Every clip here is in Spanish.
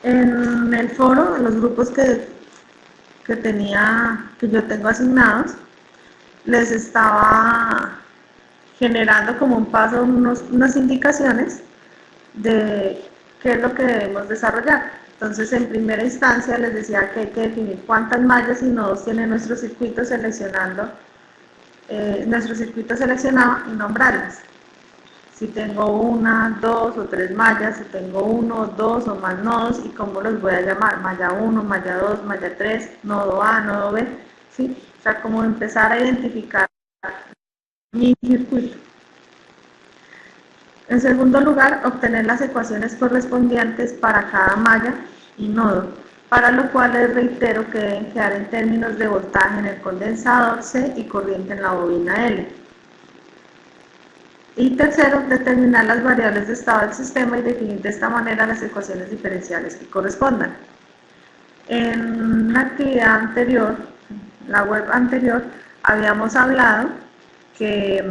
En el foro, en los grupos que yo tengo asignados, les estaba generando como un paso, unas indicaciones de qué es lo que debemos desarrollar. Entonces, en primera instancia les decía que hay que definir cuántas mallas y nodos tiene nuestro circuito seleccionado y nombrarlas. Si tengo una, dos o tres mallas, si tengo uno, dos o más nodos y cómo los voy a llamar, malla 1, malla 2, malla 3, nodo A, nodo B, ¿sí? O sea, como empezar a identificar mi circuito. En segundo lugar, obtener las ecuaciones correspondientes para cada malla y nodo, para lo cual les reitero que deben quedar en términos de voltaje en el condensador C y corriente en la bobina L. Y tercero, determinar las variables de estado del sistema y definir de esta manera las ecuaciones diferenciales que correspondan. En una actividad anterior, la web anterior, habíamos hablado que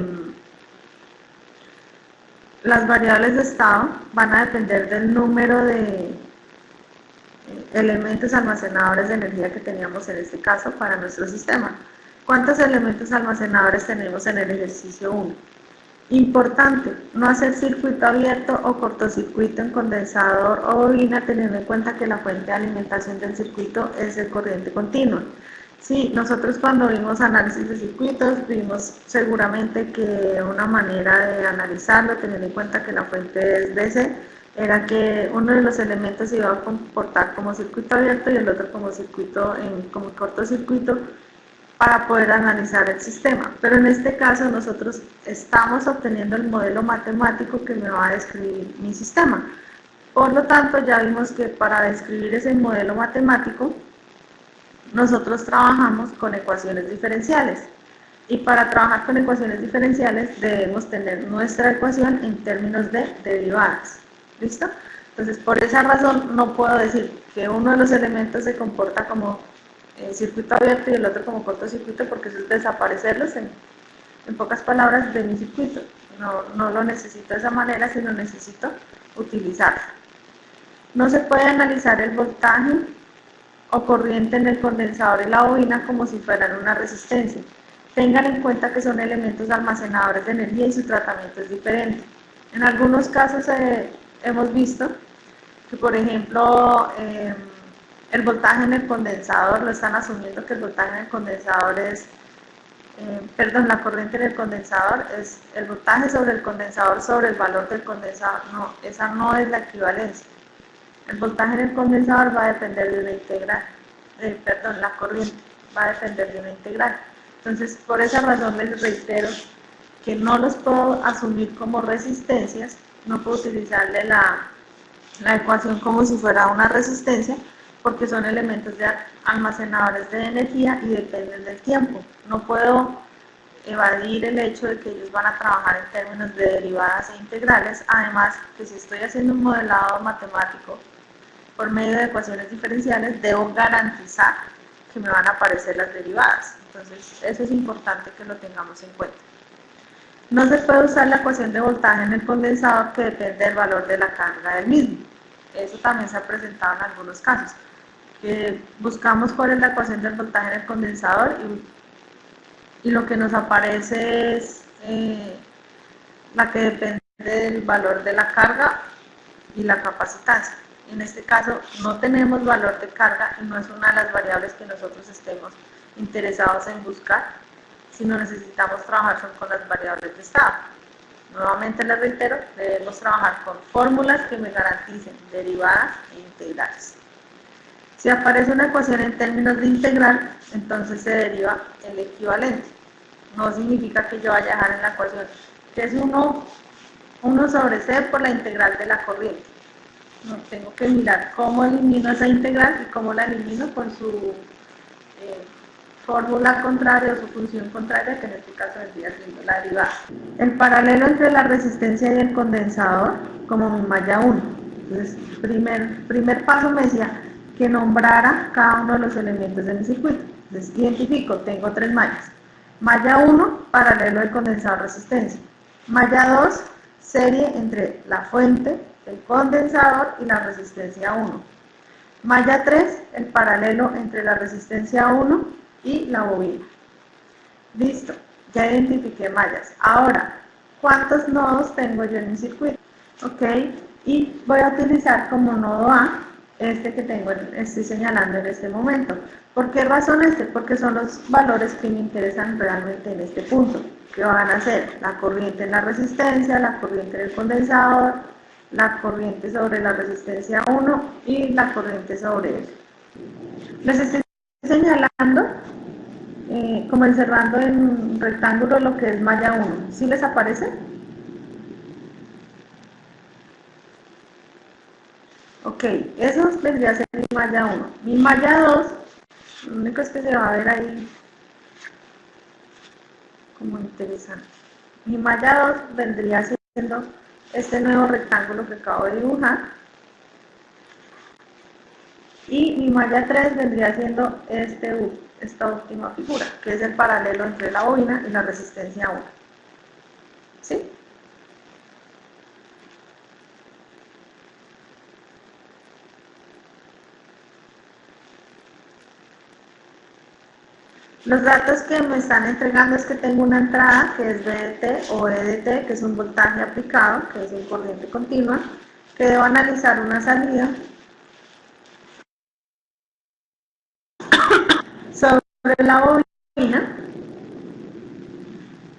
las variables de estado van a depender del número de elementos almacenadores de energía que teníamos en este caso para nuestro sistema. ¿Cuántos elementos almacenadores tenemos en el ejercicio 1? Importante, no hacer circuito abierto o cortocircuito en condensador o bobina, teniendo en cuenta que la fuente de alimentación del circuito es de corriente continua. Sí, nosotros cuando vimos análisis de circuitos, vimos seguramente que una manera de analizarlo, teniendo en cuenta que la fuente es DC, era que uno de los elementos se iba a comportar como circuito abierto y el otro como como cortocircuito, para poder analizar el sistema. Pero en este caso nosotros estamos obteniendo el modelo matemático que me va a describir mi sistema. Por lo tanto, ya vimos que para describir ese modelo matemático, nosotros trabajamos con ecuaciones diferenciales. Y para trabajar con ecuaciones diferenciales debemos tener nuestra ecuación en términos de derivadas. ¿Listo? Entonces, por esa razón no puedo decir que uno de los elementos se comporta como circuito abierto y el otro como cortocircuito, porque eso es desaparecerlos en pocas palabras de mi circuito. No lo necesito de esa manera, sino necesito utilizarlo. No se puede analizar el voltaje o corriente en el condensador y la bobina como si fueran una resistencia. Tengan en cuenta que son elementos almacenadores de energía y su tratamiento es diferente. En algunos casos hemos visto que, por ejemplo, el voltaje en el condensador, lo están asumiendo que el voltaje en el condensador es, la corriente en el condensador es el voltaje sobre el condensador sobre el valor del condensador. No, esa no es la equivalencia. El voltaje en el condensador va a depender de una integral, la corriente va a depender de una integral. Entonces, por esa razón les reitero que no los puedo asumir como resistencias, no puedo utilizarle la ecuación como si fuera una resistencia, porque son elementos almacenadores de energía y dependen del tiempo. No puedo evadir el hecho de que ellos van a trabajar en términos de derivadas e integrales, además que si estoy haciendo un modelado matemático por medio de ecuaciones diferenciales, debo garantizar que me van a aparecer las derivadas. Entonces, eso es importante que lo tengamos en cuenta. No se puede usar la ecuación de voltaje en el condensador, que depende del valor de la carga del mismo. Eso también se ha presentado en algunos casos. Buscamos cuál es la ecuación del voltaje en el condensador y lo que nos aparece es la que depende del valor de la carga y la capacitancia. En este caso no tenemos valor de carga y no es una de las variables que nosotros estemos interesados en buscar, sino necesitamos trabajar con las variables de estado. Nuevamente les reitero, debemos trabajar con fórmulas que me garanticen derivadas e integrales. Si aparece una ecuación en términos de integral, entonces se deriva el equivalente. No significa que yo vaya a dejar en la ecuación que es 1 sobre C por la integral de la corriente. No, tengo que mirar cómo elimino esa integral y cómo la elimino con su fórmula contraria o su función contraria, que en este caso vendría siendo la derivada. El paralelo entre la resistencia y el condensador como mi malla 1. Entonces, primer paso me decía que nombrara cada uno de los elementos de mi circuito. Entonces, identifico, tengo 3 mallas. Malla 1, paralelo del condensador resistencia. Malla 2, serie entre la fuente, el condensador y la resistencia 1. Malla 3, el paralelo entre la resistencia 1 y la bobina. Listo, ya identifiqué mallas. Ahora, ¿cuántos nodos tengo yo en mi circuito? Ok, y voy a utilizar como nodo A este que estoy señalando en este momento. ¿Por qué razón este? Porque son los valores que me interesan realmente en este punto, que van a ser la corriente en la resistencia, la corriente en el condensador, la corriente sobre la resistencia 1 y la corriente sobre él. Les estoy señalando, como encerrando en rectángulo lo que es malla 1. ¿Sí les aparece? Ok, eso vendría a ser mi malla 1. Mi malla 2, lo único es que se va a ver ahí como interesante. Mi malla 2 vendría siendo este nuevo rectángulo que acabo de dibujar. Y mi malla 3 vendría siendo esta última figura, que es el paralelo entre la bobina y la resistencia 1. ¿Sí? Los datos que me están entregando es que tengo una entrada que es VDT o EDT, que es un voltaje aplicado, que es en corriente continua, que debo analizar una salida sobre la bobina,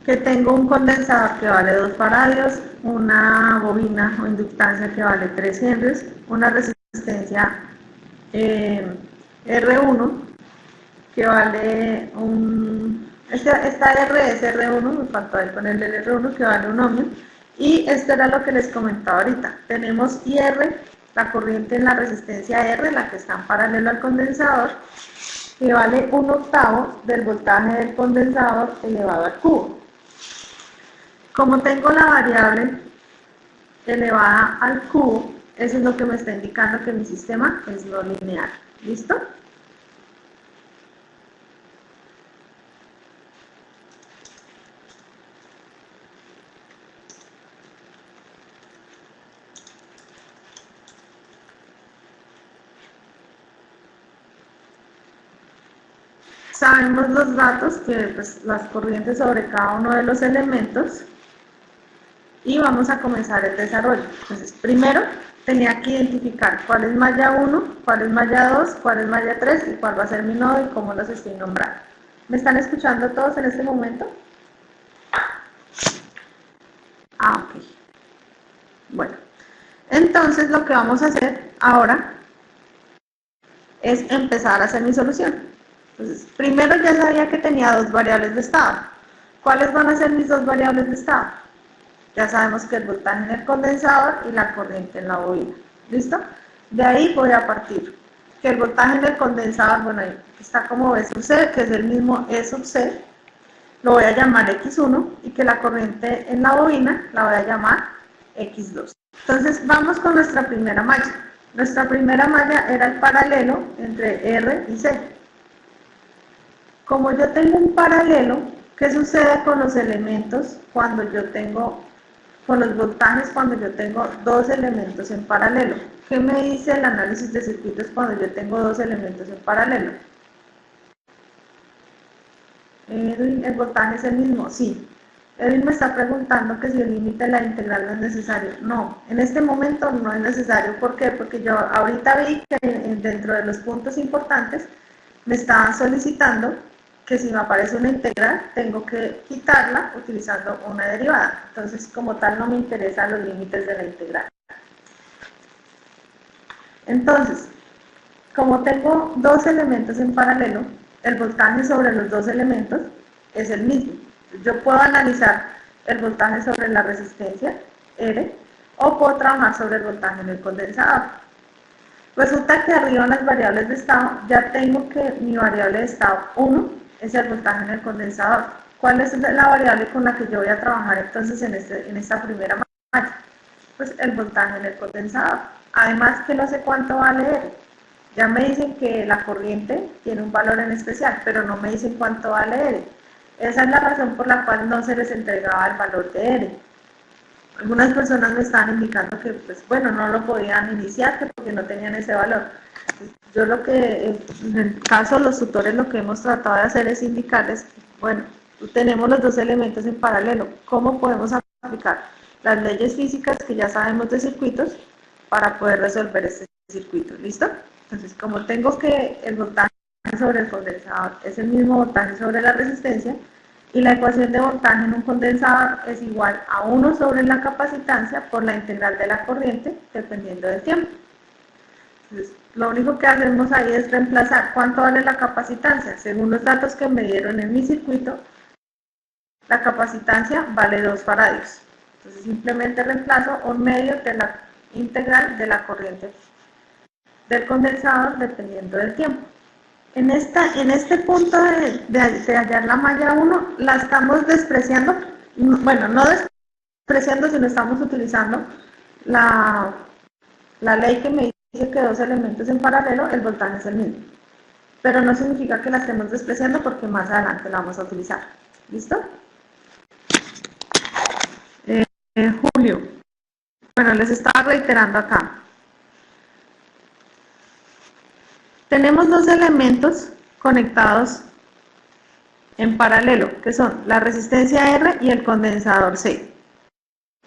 que tengo un condensador que vale 2 faradios, una bobina o inductancia que vale 3 henries, una resistencia R1 que vale esta R es R1, me faltó ahí ponerle el R1 que vale 1 ohmio, y esto era lo que les comentaba ahorita. Tenemos IR, la corriente en la resistencia R, la que está en paralelo al condensador, que vale 1/8 del voltaje del condensador elevado al cubo. Como tengo la variable elevada al cubo, eso es lo que me está indicando que mi sistema es no lineal. ¿Listo? Sabemos los datos, que pues, las corrientes sobre cada uno de los elementos, y vamos a comenzar el desarrollo. Entonces, primero tenía que identificar cuál es malla 1, cuál es malla 2, cuál es malla 3 y cuál va a ser mi nodo y cómo los estoy nombrando. ¿Me están escuchando todos en este momento? Ah, ok. Bueno, entonces lo que vamos a hacer ahora es empezar a hacer mi solución. Entonces, primero ya sabía que tenía dos variables de estado. ¿Cuáles van a ser mis dos variables de estado? Ya sabemos que el voltaje en el condensador y la corriente en la bobina. ¿Listo? De ahí voy a partir. Que el voltaje en el condensador, bueno, ahí está como B sub C, que es el mismo E sub C, lo voy a llamar X1, y que la corriente en la bobina la voy a llamar X2. Entonces vamos con nuestra primera malla. Nuestra primera malla era el paralelo entre R y C. Como yo tengo un paralelo, ¿qué sucede con los elementos cuando yo tengo, con los voltajes cuando yo tengo dos elementos en paralelo? ¿Qué me dice el análisis de circuitos cuando yo tengo dos elementos en paralelo? Edwin, ¿el voltaje es el mismo? Sí. Edwin me está preguntando que si el límite de la integral no es necesario. No, en este momento no es necesario. ¿Por qué? Porque yo ahorita vi que dentro de los puntos importantes me estaban solicitando que si me aparece una integral tengo que quitarla utilizando una derivada. Entonces, como tal, no me interesan los límites de la integral. Entonces, como tengo dos elementos en paralelo, el voltaje sobre los dos elementos es el mismo. Yo puedo analizar el voltaje sobre la resistencia R o puedo trabajar sobre el voltaje en el condensador. Resulta que arriba en las variables de estado ya tengo que mi variable de estado 1 es el voltaje en el condensador. ¿Cuál es la variable con la que yo voy a trabajar entonces en esta primera malla? Pues el voltaje en el condensador. Además que no sé cuánto vale R. Ya me dicen que la corriente tiene un valor en especial, pero no me dicen cuánto vale R. Esa es la razón por la cual no se les entregaba el valor de R. Algunas personas me estaban indicando que, pues bueno, no lo podían iniciar porque no tenían ese valor. Yo lo que, en el caso de los tutores, lo que hemos tratado de hacer es indicarles, bueno, tenemos los dos elementos en paralelo, ¿cómo podemos aplicar las leyes físicas que ya sabemos de circuitos para poder resolver este circuito? ¿Listo? Entonces, como tengo que el voltaje sobre el condensador es el mismo voltaje sobre la resistencia, y la ecuación de voltaje en un condensador es igual a 1 sobre la capacitancia por la integral de la corriente dependiendo del tiempo. Entonces, lo único que hacemos ahí es reemplazar cuánto vale la capacitancia. Según los datos que me dieron en mi circuito, la capacitancia vale 2 faradios. Entonces simplemente reemplazo un medio de la integral de la corriente del condensador dependiendo del tiempo. En este punto de hallar la malla 1, la estamos despreciando, bueno, no despreciando, sino estamos utilizando la ley que me dice que dos elementos en paralelo, el voltaje es el mismo. Pero no significa que la estemos despreciando porque más adelante la vamos a utilizar. ¿Listo? Julio. Bueno, les estaba reiterando acá. Tenemos dos elementos conectados en paralelo, que son la resistencia R y el condensador C,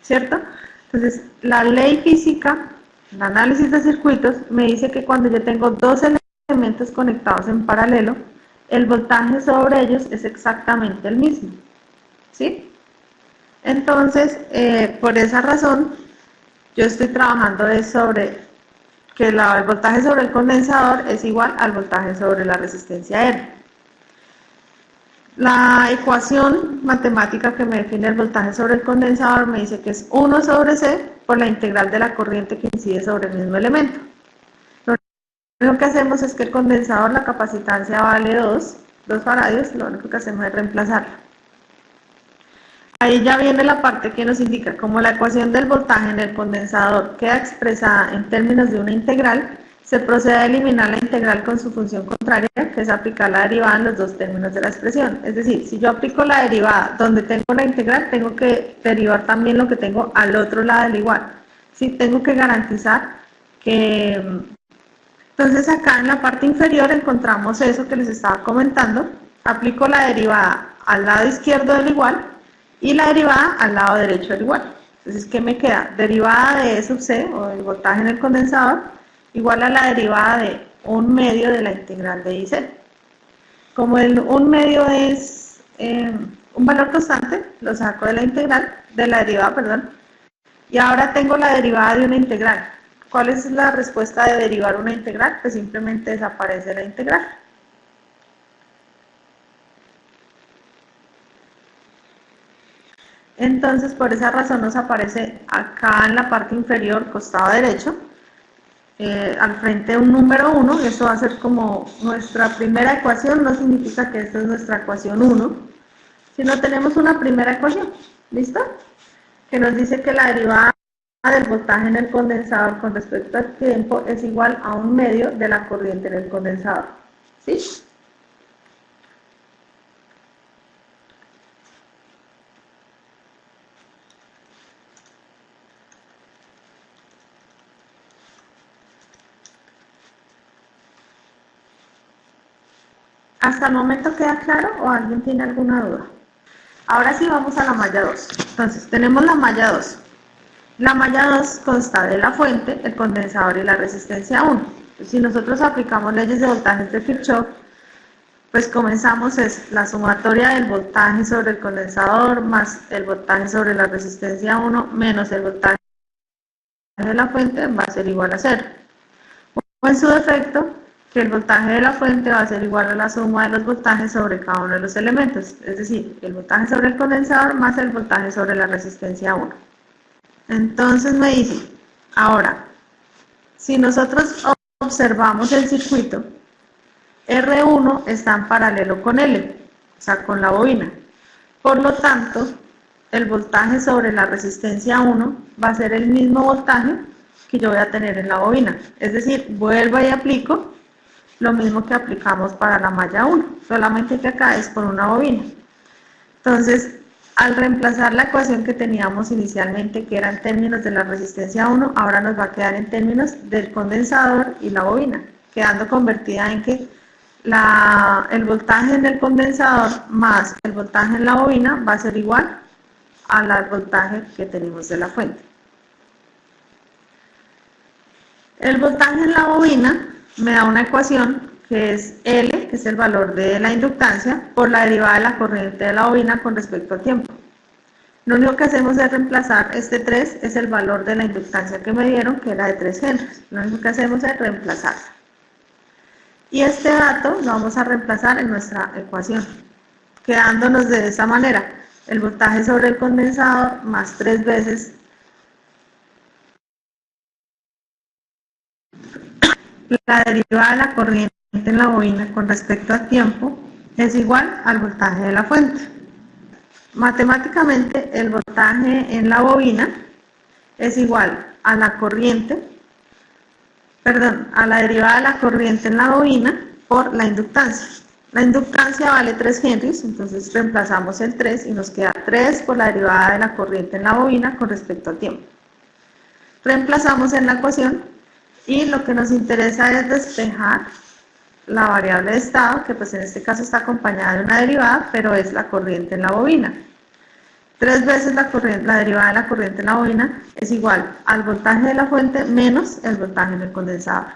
¿cierto? Entonces, la ley física, el análisis de circuitos, me dice que cuando yo tengo dos elementos conectados en paralelo, el voltaje sobre ellos es exactamente el mismo, ¿sí? Entonces, por esa razón, yo estoy trabajando sobre que el voltaje sobre el condensador es igual al voltaje sobre la resistencia R. La ecuación matemática que me define el voltaje sobre el condensador me dice que es 1 sobre C por la integral de la corriente que incide sobre el mismo elemento. Lo único que hacemos es que el condensador, la capacitancia vale 2 faradios, lo único que hacemos es reemplazarla. Ahí ya viene la parte que nos indica, como la ecuación del voltaje en el condensador queda expresada en términos de una integral, se procede a eliminar la integral con su función contraria, que es aplicar la derivada en los dos términos de la expresión. Es decir, si yo aplico la derivada donde tengo la integral, tengo que derivar también lo que tengo al otro lado del igual. Sí, tengo que garantizar que... Entonces acá en la parte inferior encontramos eso que les estaba comentando. Aplico la derivada al lado izquierdo del igual y la derivada al lado derecho del igual. Entonces, ¿qué me queda? Derivada de E sub C, o del voltaje en el condensador, igual a la derivada de 1 medio de la integral de IZ. Como el 1 medio es un valor constante, lo saco de la integral, de la derivada, perdón, y ahora tengo la derivada de una integral. ¿Cuál es la respuesta de derivar una integral? Pues simplemente desaparece la integral. Entonces, por esa razón nos aparece acá en la parte inferior, costado derecho, al frente un número 1, y esto va a ser como nuestra primera ecuación. No significa que esta es nuestra ecuación 1, sino tenemos una primera ecuación, ¿listo? Que nos dice que la derivada del voltaje en el condensador con respecto al tiempo es igual a 1 medio de la corriente en el condensador, ¿sí? ¿Hasta el momento queda claro o alguien tiene alguna duda? Ahora sí vamos a la malla 2. Entonces, tenemos la malla 2. La malla 2 consta de la fuente, el condensador y la resistencia 1. Entonces, si nosotros aplicamos leyes de voltajes de Kirchhoff, pues comenzamos es la sumatoria del voltaje sobre el condensador más el voltaje sobre la resistencia 1 menos el voltaje de la fuente va a ser igual a 0. O en su defecto, que el voltaje de la fuente va a ser igual a la suma de los voltajes sobre cada uno de los elementos, es decir, el voltaje sobre el condensador más el voltaje sobre la resistencia 1. Entonces me dice, ahora, si nosotros observamos el circuito, R1 está en paralelo con L, o sea, con la bobina. Por lo tanto, el voltaje sobre la resistencia 1 va a ser el mismo voltaje que yo voy a tener en la bobina. Es decir, vuelvo y aplico lo mismo que aplicamos para la malla 1, solamente que acá es por una bobina. Entonces, al reemplazar la ecuación que teníamos inicialmente, que era en términos de la resistencia 1, ahora nos va a quedar en términos del condensador y la bobina. quedando convertida en que el voltaje en el condensador más el voltaje en la bobina va a ser igual al voltaje que tenemos de la fuente. El voltaje en la bobina me da una ecuación que es L, que es el valor de la inductancia, por la derivada de la corriente de la bobina con respecto al tiempo. Lo único que hacemos es reemplazar este 3, es el valor de la inductancia que me dieron, que era de 3 henrios. Lo único que hacemos es reemplazarla. Y este dato lo vamos a reemplazar en nuestra ecuación, quedándonos de esta manera: el voltaje sobre el condensador más 3 veces la derivada de la corriente en la bobina con respecto al tiempo es igual al voltaje de la fuente. Matemáticamente, el voltaje en la bobina es igual a la corriente, a la derivada de la corriente en la bobina por la inductancia. La inductancia vale 3 henrios, entonces reemplazamos el 3 y nos queda 3 por la derivada de la corriente en la bobina con respecto al tiempo. Reemplazamos en la ecuación y lo que nos interesa es despejar la variable de estado, que pues en este caso está acompañada de una derivada, pero es la corriente en la bobina. 3 veces la derivada de la corriente en la bobina es igual al voltaje de la fuente menos el voltaje en el condensador.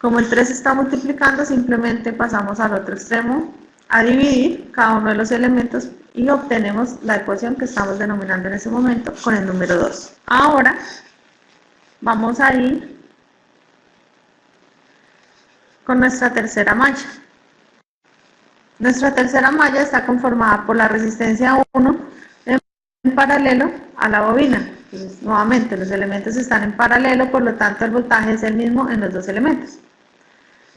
Como el 3 está multiplicando, simplemente pasamos al otro extremo a dividir cada uno de los elementos y obtenemos la ecuación que estamos denominando en ese momento con el número 2. Ahora vamos a ir con nuestra tercera malla. Nuestra tercera malla está conformada por la resistencia 1 en paralelo a la bobina. Entonces, nuevamente, los elementos están en paralelo, por lo tanto el voltaje es el mismo en los dos elementos.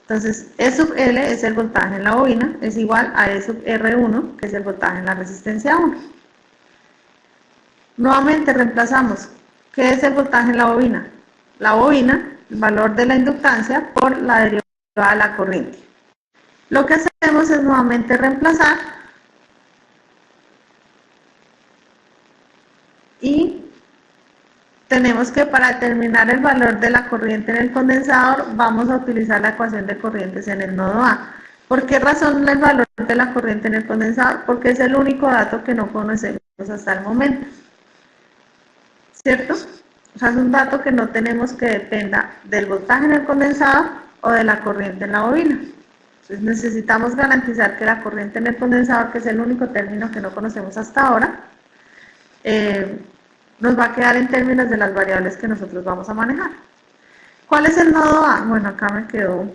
Entonces, E sub L es el voltaje en la bobina, es igual a E sub R1, que es el voltaje en la resistencia 1. Nuevamente reemplazamos. ¿Qué es el voltaje en la bobina? La bobina, el valor de la inductancia por la derivada de la corriente. Lo que hacemos es nuevamente reemplazar y tenemos que, para determinar el valor de la corriente en el condensador, vamos a utilizar la ecuación de corrientes en el nodo A. ¿Por qué razón el valor de la corriente en el condensador? Porque es el único dato que no conocemos hasta el momento, ¿cierto? O sea, es un dato que no tenemos que dependa del voltaje en el condensador o de la corriente en la bobina. Entonces necesitamos garantizar que la corriente en el condensador, que es el único término que no conocemos hasta ahora, nos va a quedar en términos de las variables que nosotros vamos a manejar. ¿Cuál es el nodo A? Bueno, acá me quedó.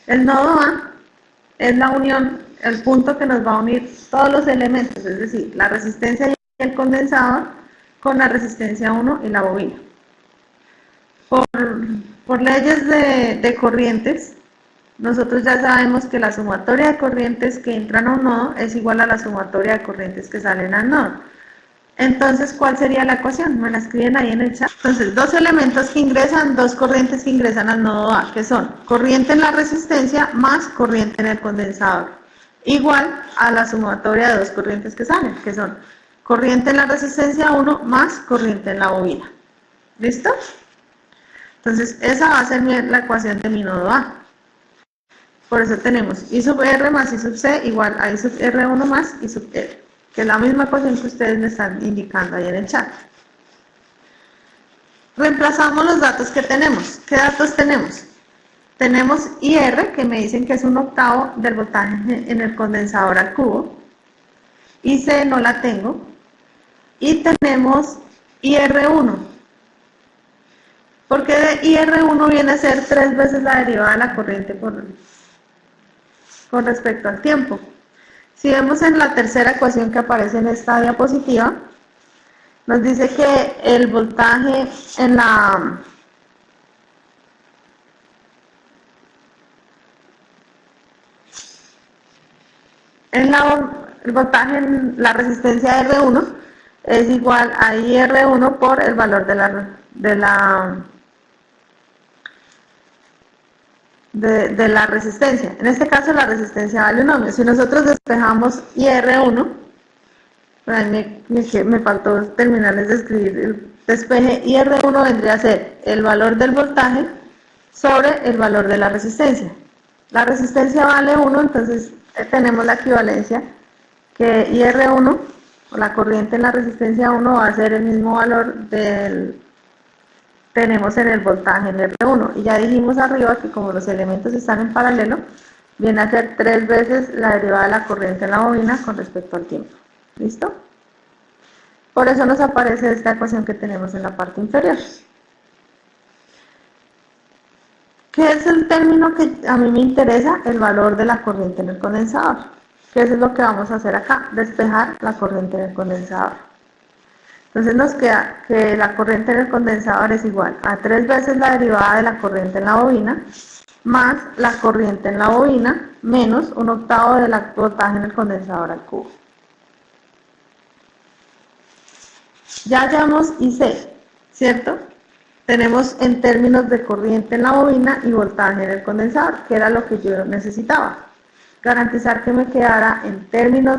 El nodo A es la unión, el punto que nos va a unir todos los elementos, es decir, la resistencia y el condensador con la resistencia 1 y la bobina. Por leyes de corrientes, nosotros ya sabemos que la sumatoria de corrientes que entran a un nodo es igual a la sumatoria de corrientes que salen al nodo. Entonces, ¿cuál sería la ecuación? Me la escriben ahí en el chat. Entonces, dos elementos que ingresan, dos corrientes que ingresan al nodo A, que son corriente en la resistencia más corriente en el condensador, igual a la sumatoria de dos corrientes que salen, que son corriente en la resistencia 1 más corriente en la bobina. ¿Listo? Entonces, esa va a ser la ecuación de mi nodo A. Por eso tenemos I sub R más I sub C igual a I sub R1 más I sub R, que es la misma ecuación que ustedes me están indicando ahí en el chat. Reemplazamos los datos que tenemos. ¿Qué datos tenemos? Tenemos IR, que me dicen que es 1/8 del voltaje en el condensador al cubo. IC no la tengo. Y tenemos IR1. Porque de IR1 viene a ser 3 veces la derivada de la corriente con respecto al tiempo. Si vemos en la tercera ecuación que aparece en esta diapositiva, nos dice que el voltaje en el voltaje en la resistencia R1 es igual a IR1 por el valor de la resistencia. En este caso la resistencia vale 1 ohmio. Si nosotros despejamos IR1, me faltó terminarles de escribir Despeje IR1 vendría a ser el valor del voltaje sobre el valor de la resistencia. La resistencia vale 1, entonces tenemos la equivalencia que IR1, o la corriente en la resistencia 1, va a ser el mismo valor del tenemos en el voltaje en R1. Y ya dijimos arriba que como los elementos están en paralelo, viene a ser 3 veces la derivada de la corriente en la bobina con respecto al tiempo. ¿Listo? Por eso nos aparece esta ecuación que tenemos en la parte inferior. ¿Qué es el término que a mí me interesa? El valor de la corriente en el condensador. ¿Qué es lo que vamos a hacer acá? Despejar la corriente en el condensador. Entonces nos queda que la corriente en el condensador es igual a 3 veces la derivada de la corriente en la bobina, más la corriente en la bobina, menos 1/8 del voltaje en el condensador al cubo. Ya hallamos IC, ¿cierto? Tenemos en términos de corriente en la bobina y voltaje en el condensador, que era lo que yo necesitaba. Garantizar que me quedara en términos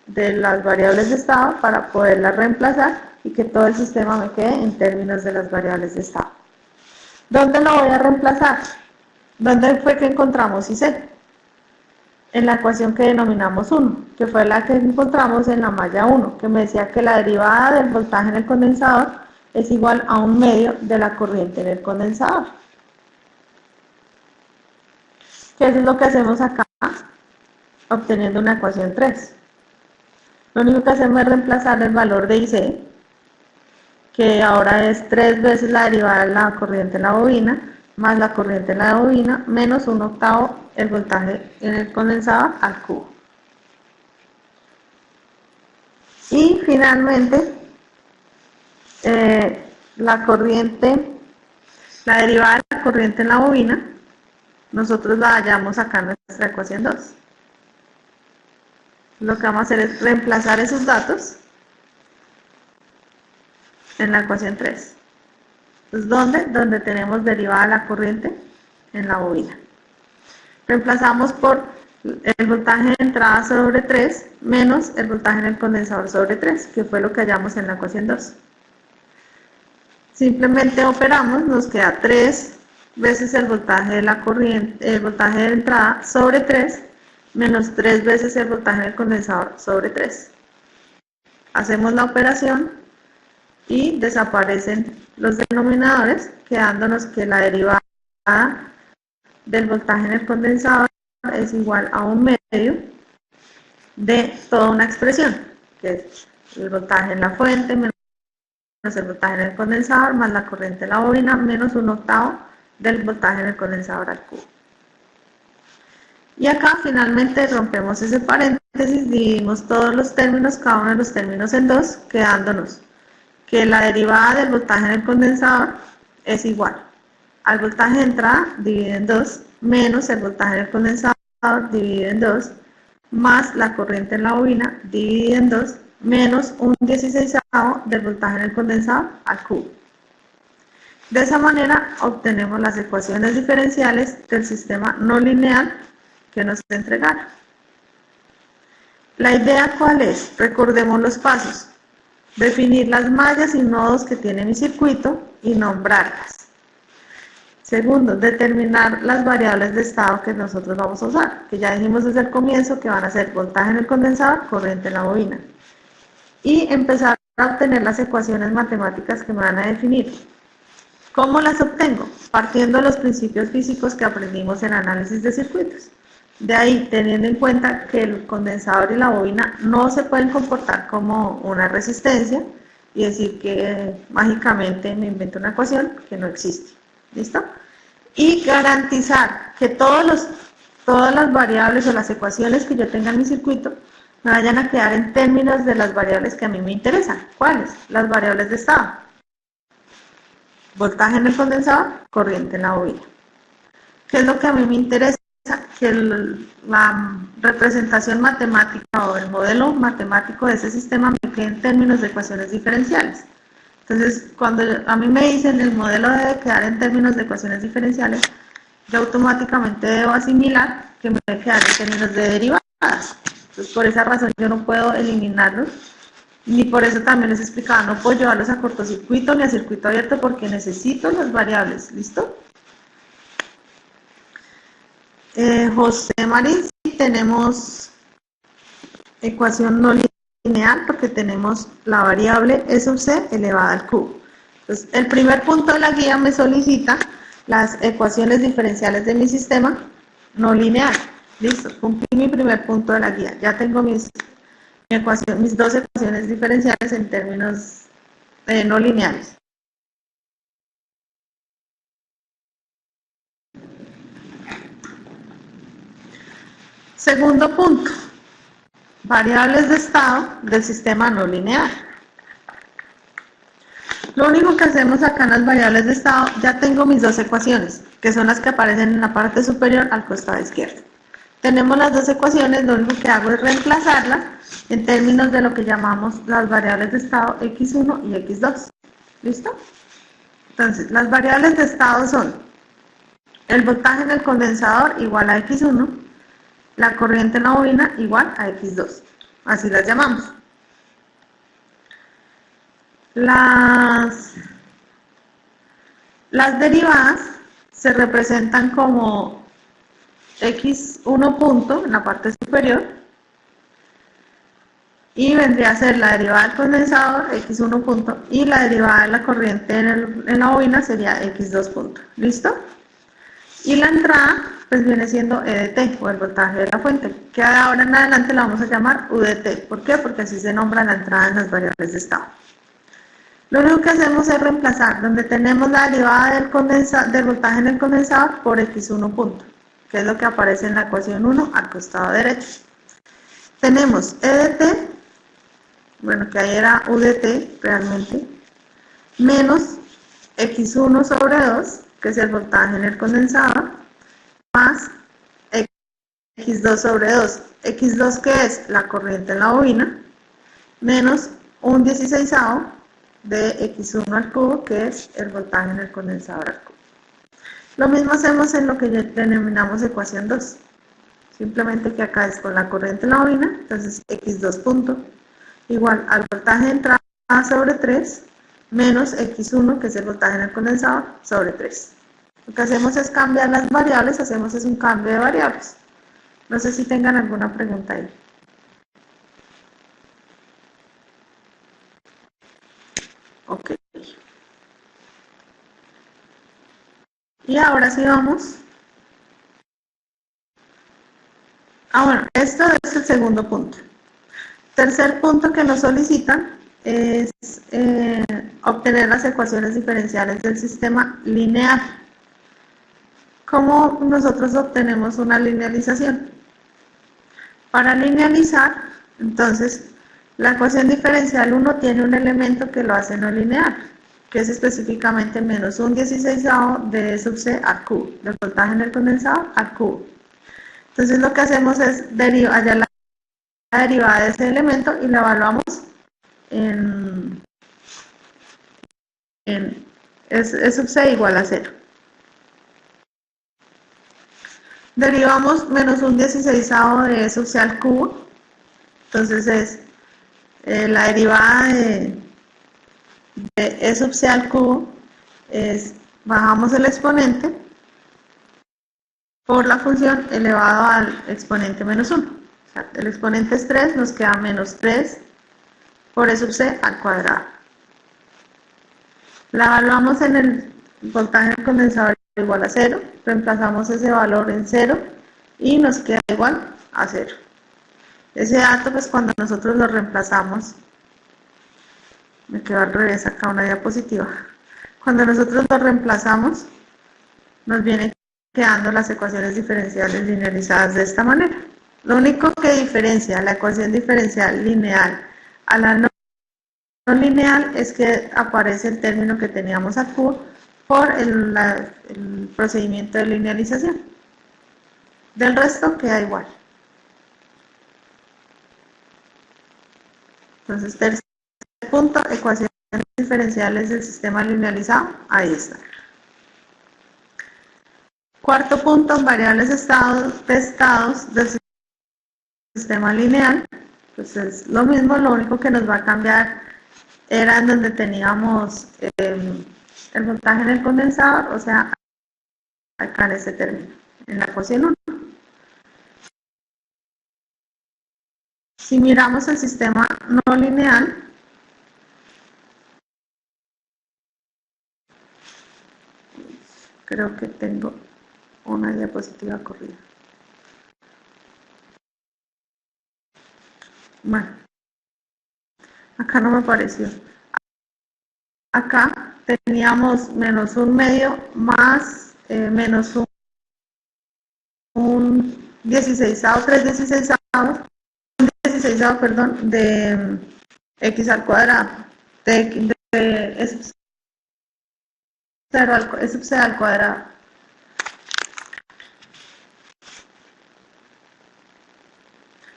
de las variables de estado para poderlas reemplazar y que todo el sistema me quede en términos de las variables de estado. ¿Dónde lo voy a reemplazar? ¿Dónde fue que encontramos IC? En la ecuación que denominamos 1, que fue la que encontramos en la malla 1, que me decía que la derivada del voltaje en el condensador es igual a 1/2 de la corriente en el condensador. ¿Qué es lo que hacemos acá? Obteniendo una ecuación 3. Lo único que hacemos es reemplazar el valor de IC, que ahora es 3 veces la derivada de la corriente en la bobina, más la corriente en la bobina, menos 1/8 el voltaje en el condensador al cubo. Y finalmente, la derivada de la corriente en la bobina, nosotros la hallamos acá en nuestra ecuación 2. Lo que vamos a hacer es reemplazar esos datos en la ecuación 3. Entonces, ¿dónde? Donde tenemos derivada la corriente en la bobina. Reemplazamos por el voltaje de entrada sobre 3 menos el voltaje en el condensador sobre 3, que fue lo que hallamos en la ecuación 2. Simplemente operamos, nos queda 3 veces el voltaje de la corriente, el voltaje de entrada sobre 3 menos 3 veces el voltaje en el condensador sobre 3. Hacemos la operación y desaparecen los denominadores, quedándonos que la derivada del voltaje en el condensador es igual a 1/2 de toda una expresión, que es el voltaje en la fuente menos el voltaje en el condensador más la corriente en la bobina menos 1/8 del voltaje en el condensador al cubo. Y acá finalmente rompemos ese paréntesis, dividimos todos los términos, cada uno de los términos en 2, quedándonos que la derivada del voltaje en el condensador es igual al voltaje de entrada dividido en 2 menos el voltaje en el condensador dividido en 2 más la corriente en la bobina dividido en 2 menos 1/16 del voltaje en el condensador al cubo. De esa manera obtenemos las ecuaciones diferenciales del sistema no lineal que nos entregaron. La idea, ¿cuál es? Recordemos los pasos. Definir las mallas y nodos que tiene mi circuito y nombrarlas. Segundo, determinar las variables de estado que nosotros vamos a usar, que ya dijimos desde el comienzo que van a ser voltaje en el condensador, corriente en la bobina. Y empezar a obtener las ecuaciones matemáticas que me van a definir. ¿Cómo las obtengo? Partiendo de los principios físicos que aprendimos en análisis de circuitos. De ahí, teniendo en cuenta que el condensador y la bobina no se pueden comportar como una resistencia y decir que mágicamente me invento una ecuación que no existe. ¿Listo? Y garantizar que todas las variables o las ecuaciones que yo tenga en mi circuito me vayan a quedar en términos de las variables que a mí me interesan. ¿Cuáles? Las variables de estado. Voltaje en el condensador, corriente en la bobina. ¿Qué es lo que a mí me interesa? Que la representación matemática o el modelo matemático de ese sistema me quede en términos de ecuaciones diferenciales. Entonces, cuando a mí me dicen el modelo debe quedar en términos de ecuaciones diferenciales, yo automáticamente debo asimilar que me debe quedar en términos de derivadas. Entonces, por esa razón yo no puedo eliminarlos Y por eso también les explicaba, no puedo llevarlos a cortocircuito ni a circuito abierto porque necesito las variables. ¿Listo? José Marín, sí, tenemos ecuación no lineal porque tenemos la variable E sub c elevada al cubo. Entonces, el primer punto de la guía me solicita las ecuaciones diferenciales de mi sistema no lineal. Listo, cumplí mi primer punto de la guía. Ya tengo mis dos ecuaciones diferenciales en términos no lineales. Segundo punto, variables de estado del sistema no lineal. Lo único que hacemos acá en las variables de estado, ya tengo mis dos ecuaciones, que son las que aparecen en la parte superior al costado izquierdo. Tenemos las dos ecuaciones, lo único que hago es reemplazarlas en términos de lo que llamamos las variables de estado x1 y x2. ¿Listo? Entonces, las variables de estado son el voltaje en el condensador igual a x1, la corriente en la bobina igual a x2. Así las llamamos. Las derivadas se representan como x1 punto en la parte superior y vendría a ser la derivada del condensador x1 punto y la derivada de la corriente en la bobina sería x2 punto. ¿Listo? Y la entrada pues viene siendo EDT o el voltaje de la fuente, que ahora en adelante la vamos a llamar UDT. ¿Por qué? Porque así se nombra la entrada en las variables de estado. Lo único que hacemos es reemplazar donde tenemos la derivada del voltaje en el condensador por x1 punto, que es lo que aparece en la ecuación 1 al costado derecho. Tenemos EDT, bueno, que ahí era UDT realmente, menos x1 sobre 2, que es el voltaje en el condensador, más x2 sobre 2. x2 que es la corriente en la bobina, menos un 16avo de x1 al cubo, que es el voltaje en el condensador al cubo. Lo mismo hacemos en lo que ya denominamos ecuación 2. Simplemente que acá es con la corriente en la bobina, entonces x2 punto igual al voltaje de entrada sobre 3 menos x1, que es el voltaje en el condensador, sobre 3. Lo que hacemos es cambiar las variables, hacemos es un cambio de variables. No sé si tengan alguna pregunta ahí. Ok. Y ahora sí vamos. Bueno, esto es el segundo punto. Tercer punto que nos solicitan es obtener las ecuaciones diferenciales del sistema lineal. ¿Cómo nosotros obtenemos una linealización? Para linealizar, entonces, la ecuación diferencial 1 tiene un elemento que lo hace no lineal, que es específicamente menos un 16avo de E sub c al cubo, del voltaje en el condensador al cubo. Entonces lo que hacemos es hallar la derivada de ese elemento y la evaluamos en E sub c igual a 0. Derivamos menos un 16avo de E sub c al cubo, entonces es la derivada de E sub c al cubo es, bajamos el exponente por la función elevado al exponente menos 1. O sea, el exponente es 3, nos queda menos 3 por E sub c al cuadrado. La evaluamos en el voltaje del condensador igual a 0, reemplazamos ese valor en 0 y nos queda igual a 0. Ese dato, pues cuando nosotros lo reemplazamos, me quedó al revés acá una diapositiva. Cuando nosotros lo reemplazamos, nos vienen quedando las ecuaciones diferenciales linealizadas de esta manera. Lo único que diferencia la ecuación diferencial lineal a la no lineal es que aparece el término que teníamos al cubo por el procedimiento de linealización. Del resto queda igual. Entonces, tercer punto, ecuaciones diferenciales del sistema linealizado, ahí está. Cuarto punto, variables de estados del sistema lineal. Pues es lo mismo, lo único que nos va a cambiar era en donde teníamos el voltaje en el condensador, o sea, acá en este término, en la ecuación 1. Si miramos el sistema no lineal, creo que tengo una diapositiva corrida. Bueno, acá no me apareció. Acá teníamos menos un medio más menos un 16avo, 16avo, perdón, de x al cuadrado, de s sub 0 al cuadrado.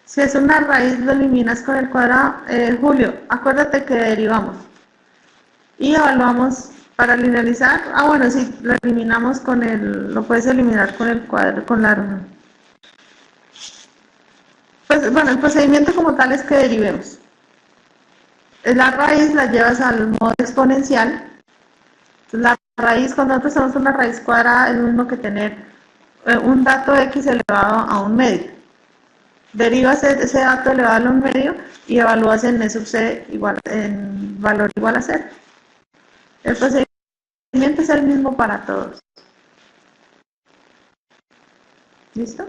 Si es una raíz, lo eliminas con el cuadrado. Julio, acuérdate que derivamos. Y evaluamos para linealizar. Bueno, sí, lo eliminamos con lo puedes eliminar con el cuadrado, con la... Pues bueno, el procedimiento como tal es que derivemos. La raíz la llevas al modo exponencial. Entonces, la raíz, cuando nosotros tenemos una raíz cuadrada, es lo mismo que tener un dato x elevado a un medio. Derivas ese dato elevado a un medio y evalúas en e sub c igual, en valor igual a 0. El procedimiento es el mismo para todos. ¿Listo?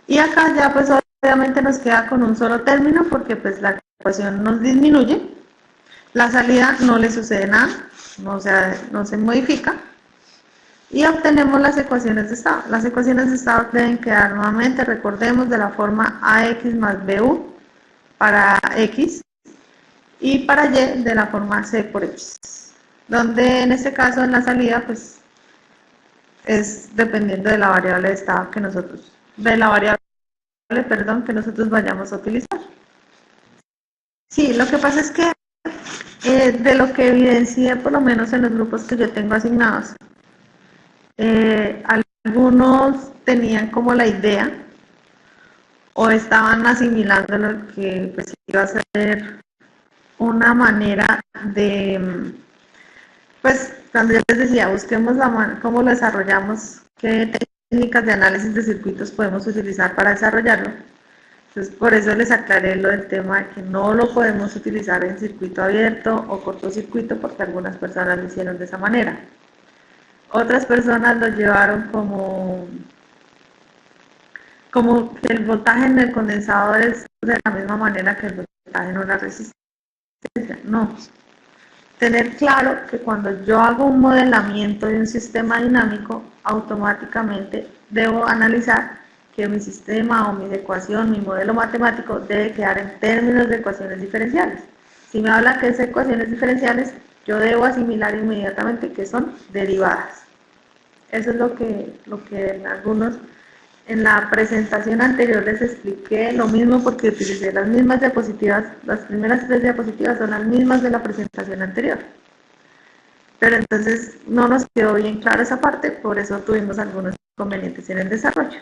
Y acá ya pues obviamente nos queda con un solo término porque pues la ecuación nos disminuye. La salida no le sucede nada, no se modifica. Y obtenemos las ecuaciones de estado. Las ecuaciones de estado deben quedar nuevamente, recordemos, de la forma ax más bu para x y para y de la forma c por x, donde en este caso en la salida pues es dependiendo de la variable de estado que nosotros, que nosotros vayamos a utilizar. Sí, lo que pasa es que de lo que evidencié por lo menos en los grupos que yo tengo asignados, algunos tenían como la idea o estaban asimilando lo que pues, iba a ser una manera de, pues cuando yo les decía, busquemos cómo lo desarrollamos, qué técnicas de análisis de circuitos podemos utilizar para desarrollarlo. Entonces, por eso les aclaré lo del tema de que no lo podemos utilizar en circuito abierto o cortocircuito, porque algunas personas lo hicieron de esa manera. Otras personas lo llevaron como que el voltaje en el condensador es de la misma manera que el voltaje en una resistencia. No. Tener claro que cuando yo hago un modelamiento de un sistema dinámico, automáticamente debo analizar que mi sistema o mi ecuación, mi modelo matemático debe quedar en términos de ecuaciones diferenciales. Si me habla que es ecuaciones diferenciales, yo debo asimilar inmediatamente que son derivadas. Eso es lo que en algunos, en la presentación anterior les expliqué lo mismo porque utilicé las mismas diapositivas, las primeras 3 diapositivas son las mismas de la presentación anterior. Pero entonces no nos quedó bien clara esa parte, por eso tuvimos algunos inconvenientes en el desarrollo.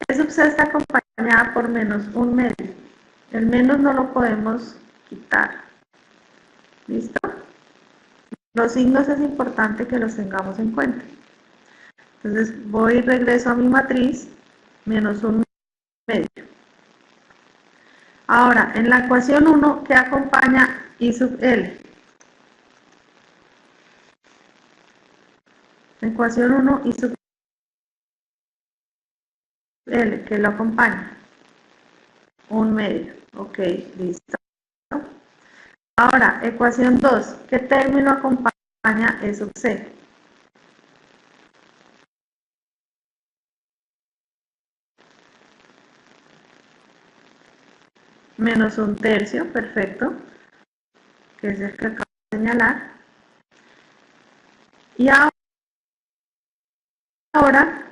E sub c está acompañada por menos un medio. El menos no lo podemos quitar. ¿Listo? Los signos es importante que los tengamos en cuenta. Entonces voy y regreso a mi matriz, menos un medio. Ahora, en la ecuación 1, ¿qué acompaña I sub L? Ecuación 1 y sub L, que lo acompaña. 1/2. Ok, listo. Ahora, ecuación 2. ¿Qué término acompaña E sub C? Menos 1/3, perfecto, que es el que acabo de señalar. Y ahora,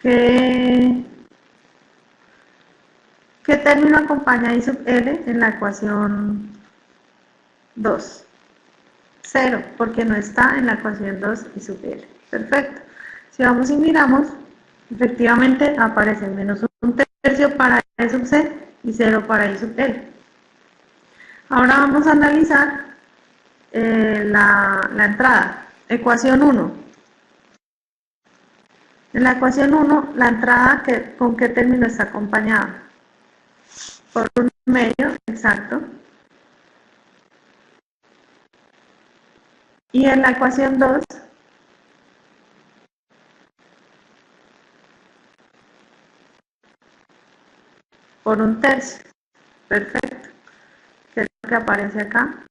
¿qué término acompaña I sub L en la ecuación 2? 0, porque no está en la ecuación 2 I sub L. Perfecto. Si vamos y miramos, efectivamente aparece menos 1/3 para E sub C y 0 para I sub L. Ahora vamos a analizar la entrada. Ecuación 1. En la ecuación 1, la entrada, ¿con qué término está acompañada? Por 1/2, exacto. Y en la ecuación 2, por 1/3. Perfecto. Que es lo que aparece acá.